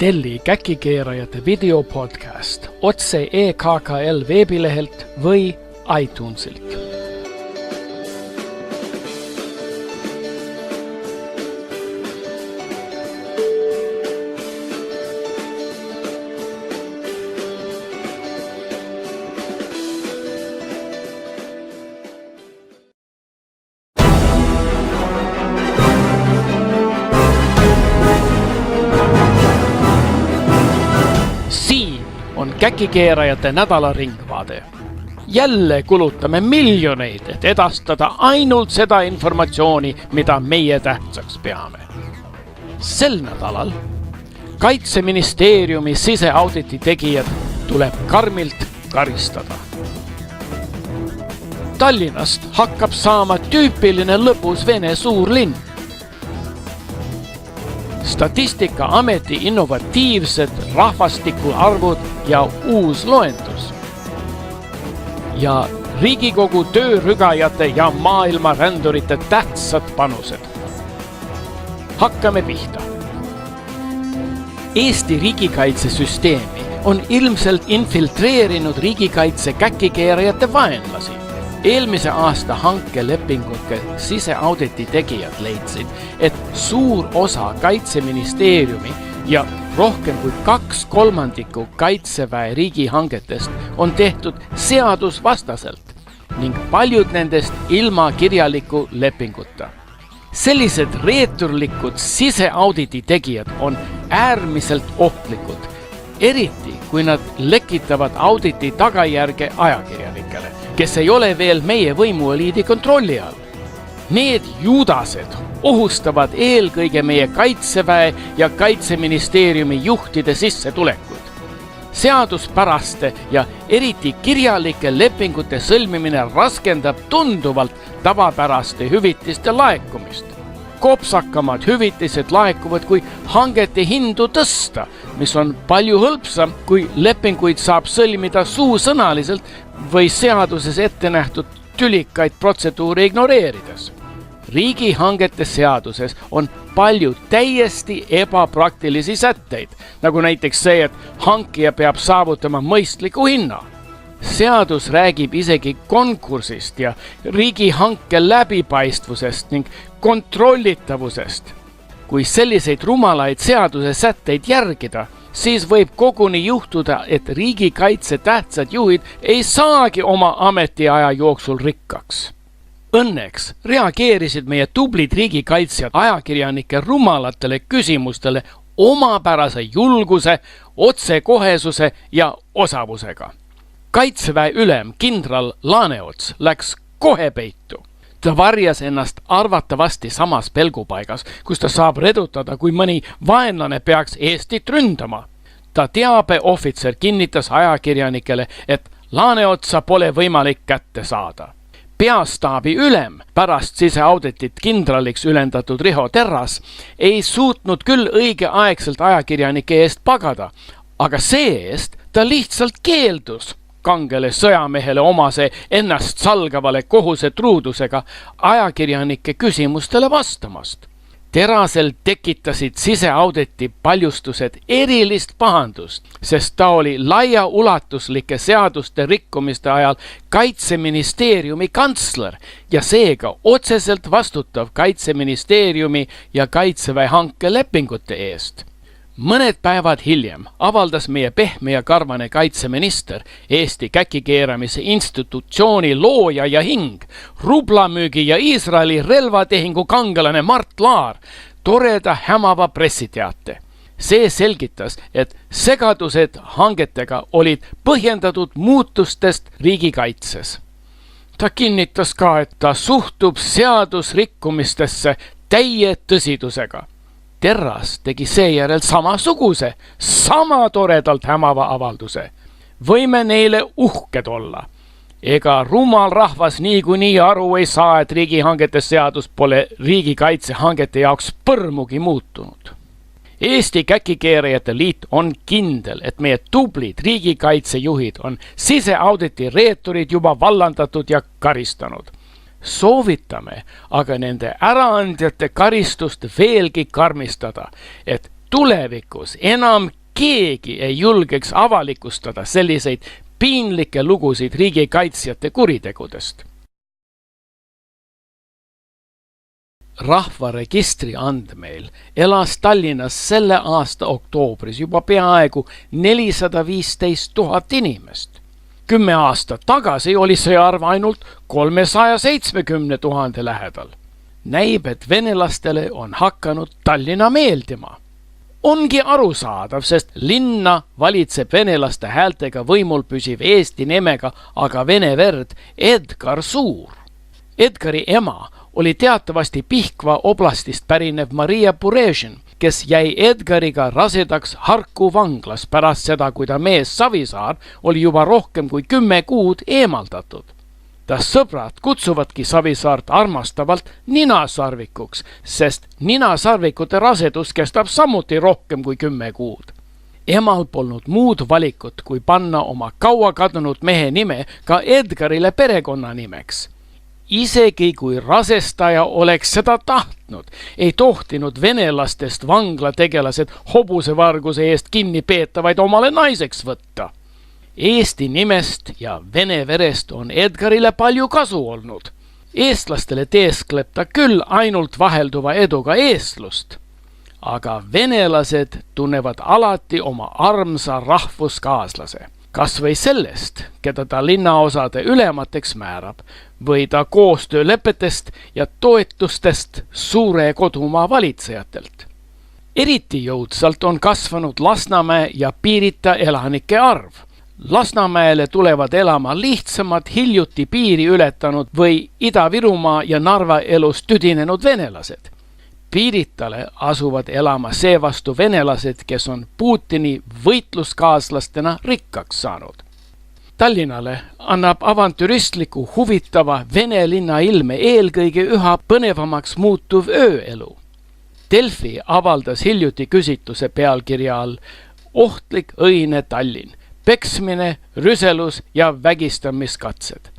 Telli Käkikeerajate videopodcast otse EKKL veebilehelt või iTunesilt. On Käkikeerajate nädala ringvaade. Jälle kulutame miljoneid, et edastada ainult seda informatsiooni, mida meie tähtsaks peame. Sel nädalal Kaitseministeeriumi siseauditi tegijad tuleb karmilt karistada. Tallinnast hakkab saama tüüpiline lõbus Vene suurlinn. Statistikaameti innovatiivsed rahvastikuarvud ja uus loendus. Ja Riigikogu töörügajate ja maailmarändurite tähtsad panused. Hakkame pihta. Eesti riigikaitsesüsteemi on ilmselt infiltreerinud riigikaitse käkikeerajate vaenlasi. Eelmise aasta hankelepingute siseauditi tegijad leidsid, et suur osa Kaitseministeeriumi ja rohkem kui 2/3 Kaitseväe riigihangetest on tehtud seadusvastaselt ning paljud nendest ilma kirjaliku lepinguta. Sellised reeturlikud siseauditi tegijad on äärmiselt ohtlikud, eriti kui nad lekitavad auditi tagajärge ajakirjanikele, kes ei ole veel meie võimueliidi kontrolli all. Need juudased ohustavad eelkõige meie Kaitseväe ja Kaitseministeeriumi juhtide sissetulekut. Seaduspäraste ja eriti kirjalike lepingute sõlmimine raskendab tunduvalt tavapäraste hüvitiste laekumist. Kopsakamad hüvitised laekuvad, kui hangete hindu tõsta, mis on palju hõlpsam, kui lepinguid saab sõlmida suusõnaliselt või seaduses ette nähtud tülikaid protseduure ignoreerides. Riigihangete seaduses on palju täiesti ebapraktilisi sätteid, nagu näiteks see, et hankija peab saavutama mõistliku hinna. Seadus räägib isegi konkursist ja riigihanke läbipaistvusest ning kontrollitavusest. Kui selliseid rumalaid seaduse sätteid järgida, siis võib koguni juhtuda, et riigikaitse tähtsad juhid ei saagi oma ametiaja jooksul rikkaks. Õnneks reageerisid meie tublid riigikaitsjad ajakirjanike rumalatele küsimustele omapärase julguse, otsekohesuse ja osavusega. Kaitseväe ülem kindral Laaneots läks kohe peitu. Ta varjas ennast arvatavasti samas pelgupaigas, kus ta saab redutada, kui mõni vaenlane peaks Eestit ründama. Ta teabeohvitser kinnitas ajakirjanikele, et Laaneotsa pole võimalik kätte saada. Peastaabi ülem, pärast siseauditit kindraliks ülendatud Riho Terras, ei suutnud küll õigeaegselt ajakirjanike eest pagada, aga see-eest ta lihtsalt keeldus kangele sõjamehele omase ennast salgavale kohuse truudusega ajakirjanike küsimustele vastamast. Terasel tekitasid siseauditi paljustused erilist pahandust, sest ta oli laiaulatuslike seaduste rikkumiste ajal Kaitseministeeriumi kantsler ja seega otseselt vastutav Kaitseministeeriumi ja Kaitseväe hankelepingute eest. Mõned päevad hiljem avaldas meie pehme ja karvane kaitseminister, Eesti käkikeeramise institutsiooni looja ja hing, rublamüügi ja Iisraeli relvatehingu kangelane Mart Laar toreda hämava pressiteate. See selgitas, et segadused hangetega olid põhjendatud muutustest riigikaitses. Ta kinnitas ka, et ta suhtub seadusrikkumistesse täie tõsidusega. Terras tegi seejärel samasuguse, sama toredalt hämava avalduse. Võime neile uhked olla. Ega rumal rahvas niikuinii aru ei saa, et riigihangete seadus pole riigikaitsehangete jaoks põrmugi muutunud. Eesti Käkikeerajate Liit on kindel, et meie tublid riigikaitsejuhid on siseauditi reeturid juba vallandatud ja karistanud. Soovitame aga nende äraandjate karistust veelgi karmistada, et tulevikus enam keegi ei julgeks avalikustada selliseid piinlikke lugusid riigikaitsjate kuritegudest. Rahvaregistri andmeil elas Tallinnas selle aasta oktoobris juba peaaegu 415 000 inimest. 10 aastat tagasi oli see arv ainult 370 000 lähedal. Näib, et venelastele on hakanud Tallinna meeldima. Ongi arusaadav, sest linna valitseb venelaste häältega võimul püsiv eesti nimega, aga vene verd Edgar Suur. Edgari ema oli teatavasti Pihkva oblastist pärinev Maria Purežin, kes jäi Edgariga rasedaks Harku vanglas pärast seda, kui ta mees Savisaar oli juba rohkem kui 10 kuud eemaldatud. Ta sõbrad kutsuvadki Savisaart armastavalt ninasarvikuks, sest ninasarvikute rasedus kestab samuti rohkem kui 10 kuud. Emal polnud muud valikut, kui panna oma kaua kadunud mehe nime ka Edgarile perekonnanimeks. Isegi kui rasestaja oleks seda tahtnud, ei tohtinud venelastest vanglategelased hobusevarguse eest kinni peetavaid omale naiseks võtta. Eesti nimest ja vene verest on Edgarile palju kasu olnud. Eestlastele teeskleb ta küll ainult vahelduva eduga eestlust, aga venelased tunnevad alati oma armsa rahvuskaaslase. Kas või sellest, keda ta linnaosade ülemateks määrab, või ta koostöölepetest ja toetustest suure kodumaa valitsejatelt. Eriti jõudsalt on kasvanud Lasnamäe ja Pirita elanike arv. Lasnamäele tulevad elama lihtsamad hiljuti piiri ületanud või Ida-Virumaa ja Narva elus tüdinenud venelased. Piiritale asuvad elama seevastu venelased, kes on Putini võitluskaaslastena rikkaks saanud. Tallinnale annab avantüristliku huvitava vene linna ilme eelkõige üha põnevamaks muutuv ööelu. Delfi avaldas hiljuti küsitluse pealkirja all Ohtlik õine Tallinn, peksmine, rüselus ja vägistamiskatsed.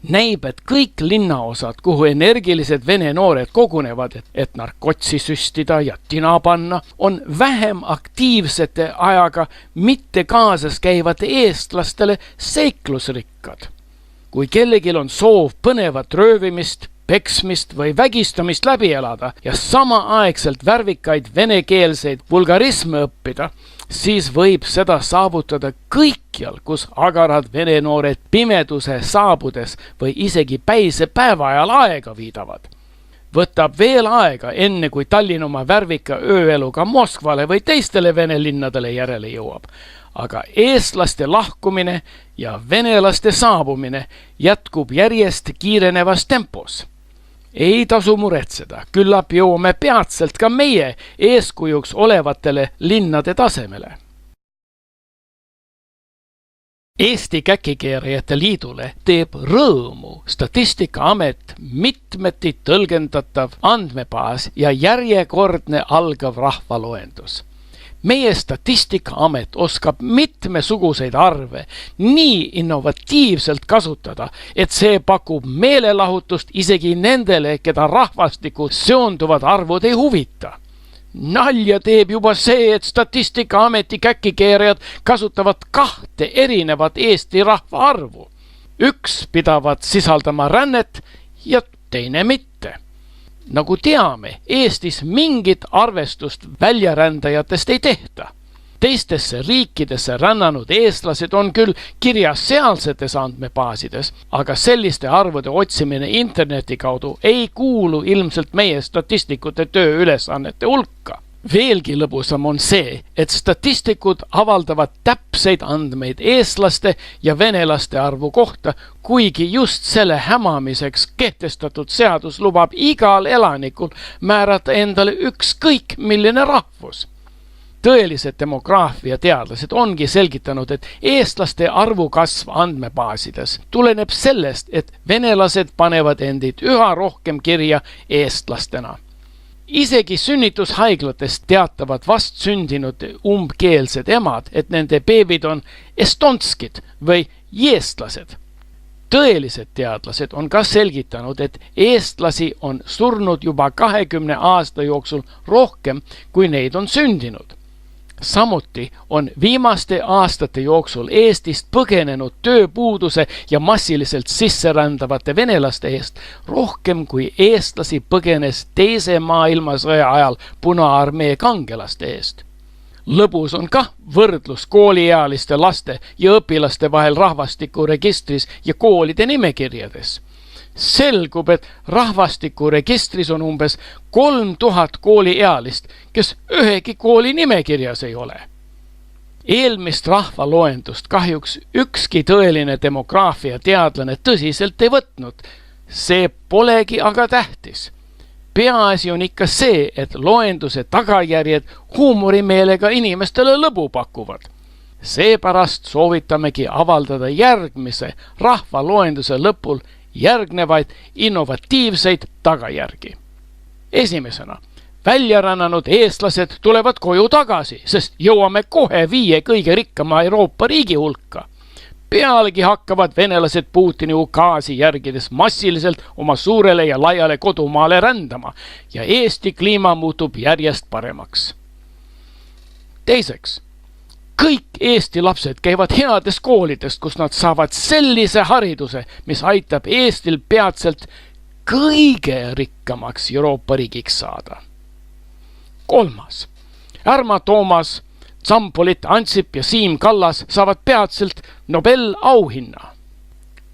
Näib, et kõik linnaosad, kuhu energilised vene noored kogunevad, et narkotsi süstida ja tina panna, on vähem aktiivsete ajaga mitte kaasas käivate eestlastele seiklusrikkad. Kui kellegil on soov põnevat röövimist, peksmist või vägistamist läbi elada ja samaaegselt värvikaid venekeelseid vulgarisme õppida, siis võib seda saavutada kõikjal, kus agarad vene noored pimeduse saabudes või isegi päise päeva ajal aega viidavad. Võtab veel aega, enne kui Tallinn oma värvika ööeluga Moskvale või teistele vene linnadele järele jõuab. Aga eestlaste lahkumine ja venelaste saabumine jätkub järjest kiirenevas tempos. Ei tasu muretseda, küllap jõuame peatselt ka meie eeskujuks olevatele linnade tasemele. Eesti Käkikeerajate Liidule teeb rõõmu Statistikaamet mitmeti tõlgendatav andmebaas ja järjekordne algav rahvaloendus. Meie Statistikaamet oskab mitmesuguseid arve nii innovatiivselt kasutada, et see pakub meelelahutust isegi nendele, keda rahvastiku seonduvad arvud ei huvita. Nalja teeb juba see, et Statistikaameti käkikeerajad kasutavad 2 erinevat Eesti rahva arvu. Üks pidavat sisaldama rännet ja teine mitte. Nagu teame, Eestis mingit arvestust väljarändajatest ei tehta. Teistesse riikidesse rännanud eestlased on küll kirjas sealsetes andmebaasides, aga selliste arvude otsimine interneti kaudu ei kuulu ilmselt meie statistikute tööülesannete hulka. Veelgi lõbusam on see, et statistikud avaldavad täpseid andmeid eestlaste ja venelaste arvu kohta, kuigi just selle hämamiseks kehtestatud seadus lubab igal elanikul määrata endale ükskõik milline rahvus. Tõelised demograafia teadlased ongi selgitanud, et eestlaste arvu kasv andmebaasides tuleneb sellest, et venelased panevad endid üha rohkem kirja eestlastena. Isegi sünnitushaiglates teatavad vastsündinud umbkeelsed emad, et nende beebid on estonskid või jeestlased. Tõelised teadlased on ka selgitanud, et eestlasi on surnud juba 20 aasta jooksul rohkem, kui neid on sündinud. Samuti on viimaste aastate jooksul Eestist põgenenud tööpuuduse ja massiliselt sisserändavate venelaste eest rohkem kui eestlasi põgenes Teise maailmasõja ajal Punaarmee kangelaste eest. Lõbus on kah võrdlus kooliealiste laste ja õpilaste vahel rahvastikuregistris ja koolide nimekirjades. Selgub, et rahvastikuregistris on umbes 3000 kooliealist, kes ühegi kooli nimekirjas ei ole. Eelmist rahvaloendust kahjuks ükski tõeline demograafia teadlane tõsiselt ei võtnud. See polegi aga tähtis. Peaasi on ikka see, et loenduse tagajärjed huumorimeelega inimestele lõbu pakuvad. Seepärast soovitamegi avaldada järgmise rahvaloenduse lõpul järgnevaid innovatiivseid tagajärgi. Esimesena, väljarännanud eestlased tulevad koju tagasi, sest jõuame kohe 5 kõige rikkama Euroopa riigi hulka. Pealegi hakkavad venelased Putini ukaasi järgides massiliselt oma suurele ja laiale kodumaale rändama ja Eesti kliima muutub järjest paremaks. Teiseks, kõik Eesti lapsed käivad headest koolidest, kus nad saavad sellise hariduse, mis aitab Eestil peatselt kõige rikkamaks Euroopa riigiks saada. Kolmas, Ärma Toomas, Zampolit, Ansip ja Siim Kallas saavad peatselt Nobel auhinna.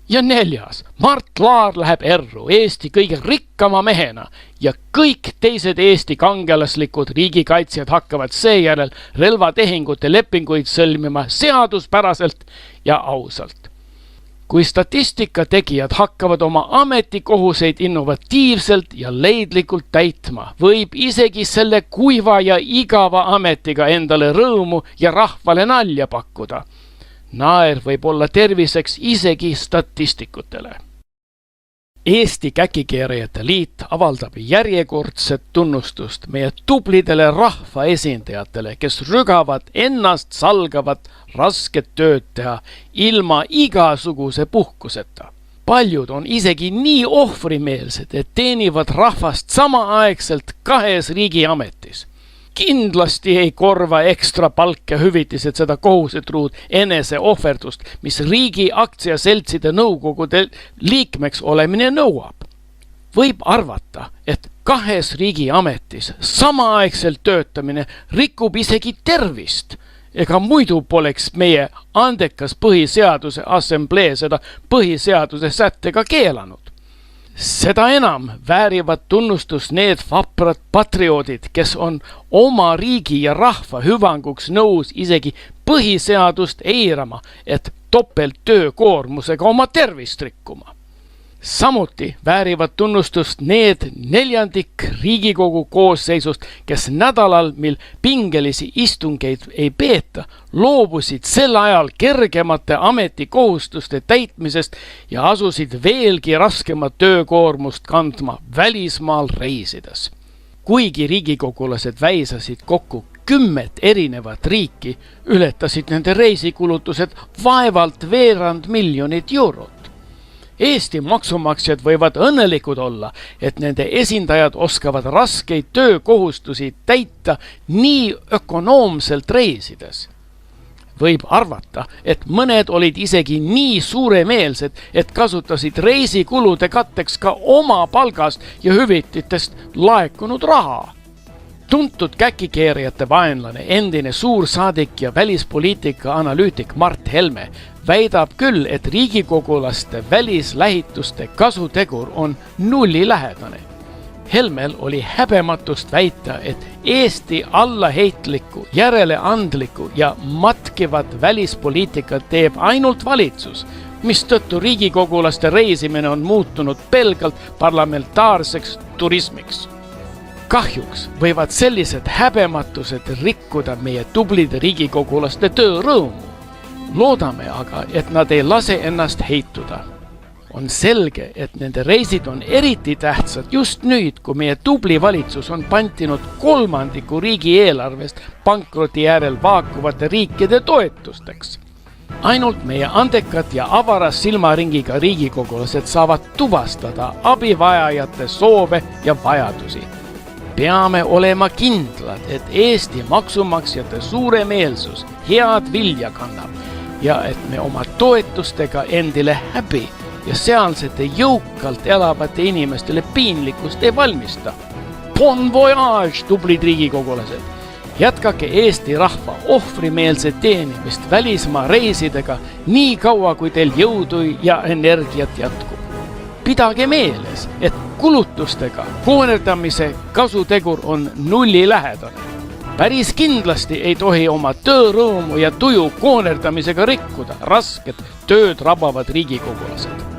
Ja 4. Mart Laar läheb erru Eesti kõige rikkama mehena ja kõik teised Eesti kangelaslikud riigikaitsjad hakkavad seejärel relvatehingute lepinguid sõlmima seaduspäraselt ja ausalt. Kui statistika tegijad hakkavad oma ametikohuseid innovatiivselt ja leidlikult täitma, võib isegi selle kuiva ja igava ametiga endale rõõmu ja rahvale nalja pakkuda. Naer võib olla terviseks isegi statistikutele. Eesti Käkikeerajate Liit avaldab järjekordset tunnustust meie tublidele rahvaesindajatele, kes rügavad ennast salgavat rasket tööd teha ilma igasuguse puhkuseta. Paljud on isegi nii ohvrimeelsed, et teenivad rahvast samaaegselt 2 riigiametis. Kindlasti ei korva ekstra palk ja hüvitised seda kohusetruud enese ohverdust, mis riigi aktsiaseltside nõukogude liikmeks olemine nõuab. Võib arvata, et 2 riigiametis samaaegselt töötamine rikub isegi tervist, ega muidu poleks meie andekas põhiseaduse assamblee seda põhiseaduse sättega keelanud. Seda enam väärivad tunnustust need vaprad patrioodid, kes on oma riigi ja rahva hüvanguks nõus isegi põhiseadust eirama, et topelt töökoormusega oma tervist rikkuma. Samuti väärivad tunnustust need 4. Riigikogu koosseisust, kes nädalal, mil pingelisi istungeid ei peeta, loobusid sel ajal kergemate ametikohustuste täitmisest ja asusid veelgi raskemat töökoormust kandma välismaal reisides. Kuigi riigikogulased väisasid kokku 10 erinevat riiki, ületasid nende reisikulutused vaevalt veerand miljonit eurot. Eesti maksumaksjad võivad õnnelikud olla, et nende esindajad oskavad raskeid töökohustusi täita nii ökonoomselt reisides. Võib arvata, et mõned olid isegi nii suuremeelsed, et kasutasid reisikulude katteks ka oma palgast ja hüvititest laekunud raha. Tuntud käkikeerajate vaenlane, endine suursaadik ja välispoliitika analüütik Mart Helme väidab küll, et riigikogulaste välislähituste kasutegur on nullilähedane. Helmel oli häbematust väita, et Eesti allaheitlikku, järeleandlikku ja matkivat välispoliitikat teeb ainult valitsus, mistõttu riigikogulaste reisimine on muutunud pelgalt parlamentaarseks turismiks. Kahjuks võivad sellised häbematused rikkuda meie tublide riigikogulaste töörõõmu. Loodame aga, et nad ei lase ennast heituda. On selge, et nende reisid on eriti tähtsad just nüüd, kui meie tubli valitsus on pantinud 1/3 riigieelarvest pankroti järel vaakuvate riikide toetusteks. Ainult meie andekad ja avaras silmaringiga riigikogulased saavad tuvastada abivajajate soove ja vajadusi. Peame olema kindlad, et Eesti maksumaksjate suuremeelsus head vilja kannab ja et me oma toetustega endile häbi ja sealsete jõukalt elavate inimestele piinlikkust ei valmista. Bon voyage, tublid riigikogulased! Jätkake Eesti rahva ohvrimeelset teenimist välismaa reisidega nii kaua, kui teil jõudu ja energiat jätkub. Pidage meeles, et kulutustega koonerdamise kasutegur on nullilähedane. Päris kindlasti ei tohi oma töörõõmu ja tuju koonerdamisega rikkuda rasked tööd rabavad riigikogulased.